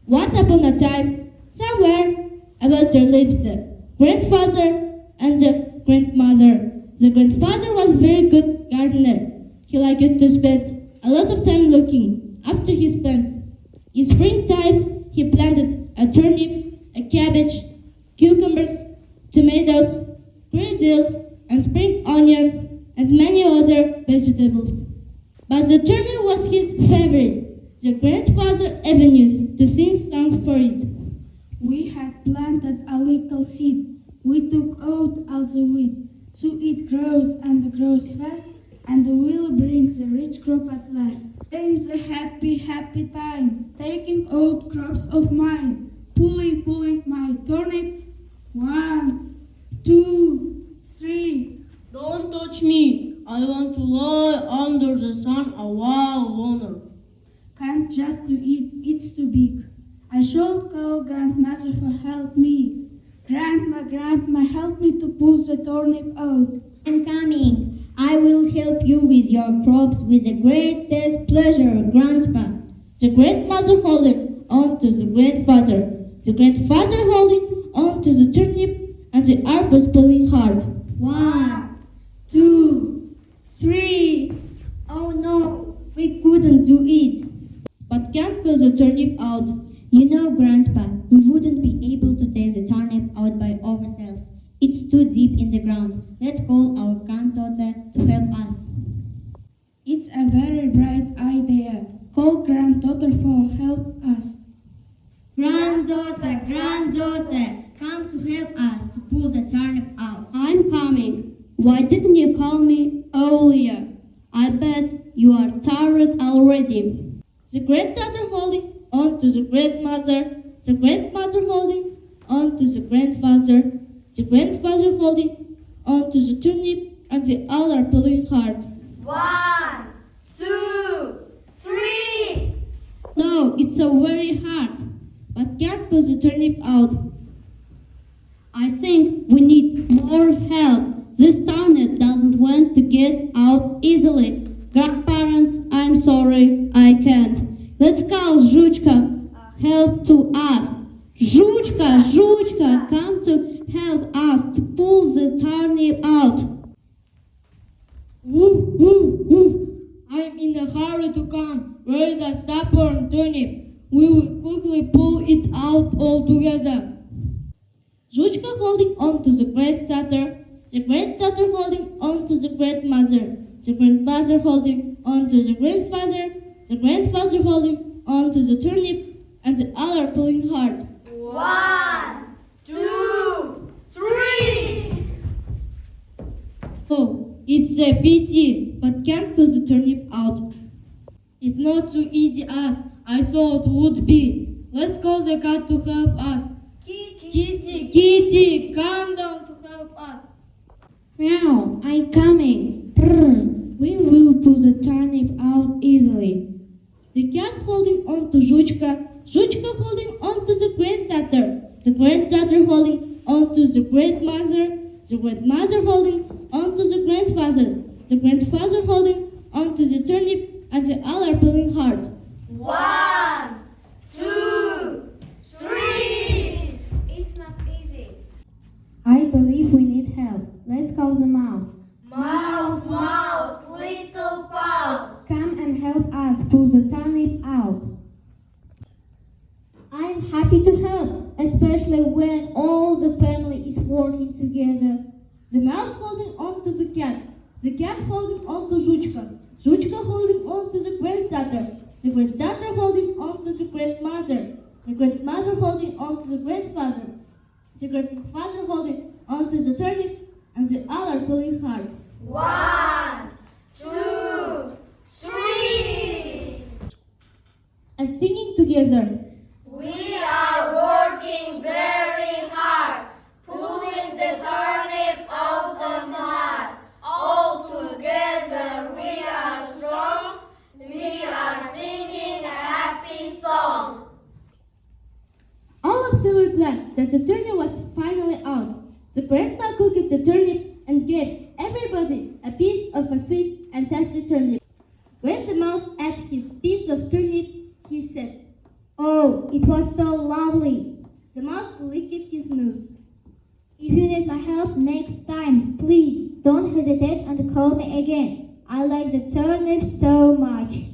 Once upon a time, somewhere about their lives, the grandfather and the grandmother. The grandfather was a very good gardener. He liked to spend a lot of time looking after his plants. In springtime, he planted a turnip, a cabbage, cucumbers, tomatoes, green dill, and spring onion, and many other vegetables. But the turnip was his favorite. The grandfather even used to sing songs for it. We had planted a little seed. We took out all the wheat. So it grows and grows fast, and will bring the rich crop at last. Comes a happy, happy time, taking out crops of mine, pulling my turnip. 1, 2, 3. Don't touch me. I want to lie under the sun a while longer. Can't just do it, it's too big. I shall call grandmother for help me. Grandma, help me to pull the turnip out. I'm coming. I will help you with your crops with the greatest pleasure, Grandpa. The grandmother holding on to the grandfather. The grandfather holding on to the turnip, and the earth was pulling hard. 1, 2, 3. Oh no, we couldn't do it. But can't pull the turnip out. You know, Grandpa, we wouldn't be able to take the turnip out by ourselves. It's too deep in the ground. Let's call our granddaughter to help us. It's a very bright idea. Call granddaughter for help us. Granddaughter, come to help us to pull the turnip out. I'm coming. Why didn't you call me earlier? I bet you are tired already. The granddaughter holding on to the grandmother holding on to the grandfather holding on to the turnip, and they all are pulling hard. 1, 2, 3. No, it's so very hard. But can't pull the turnip out. I think we need more help. This turnip doesn't want to get out easily. Grandparents, I'm sorry, I can't. Let's call Zhuchka. Help to us. Zhuchka, come to help us to pull the turnip out. I'm in a hurry to come. Where is the stubborn turnip? We will quickly pull it out all together. Zhuchka holding on to the granddaughter holding on to the grandmother holding on to the grandfather holding on to the turnip, and the other pulling hard. 1, 2, 3. Oh, it's a pity. But can't pull the turnip out. It's not so easy as I thought it would be. Let's call the cat to help us. Kitty, come down to help us. Meow, I'm coming. Brr. We will pull the turnip out easily. The cat holding on to Zhuchka holding on to the granddaughter holding on to the grandmother holding on to the grandfather holding on to the turnip, and they all are pulling hard. 1, 2, 3. It's not easy. I believe we need help. Let's call the mouse. Mouse, little mouse. Come and help us pull the turnip out. I'm happy to help, especially when all the family is working together. The mouse holding on to the cat holding on to Zhuchka holding on to the granddaughter holding on to the grandmother holding on to the grandfather holding on to the turnip, and the other pulling hard. 1, 2, 3. And singing together. We are working very hard, pulling the turnip out of the mud. All together we are strong, we are singing a happy song. All of them were glad that the turnip was finally out. The grandpa cooked the turnip and gave everybody a piece of a sweet and tasty turnip. When the mouse ate his piece of turnip, he said, Oh, it was so lovely. The mouse licked his nose. If you need my help next time, please don't hesitate and call me again. I like the turnip so much.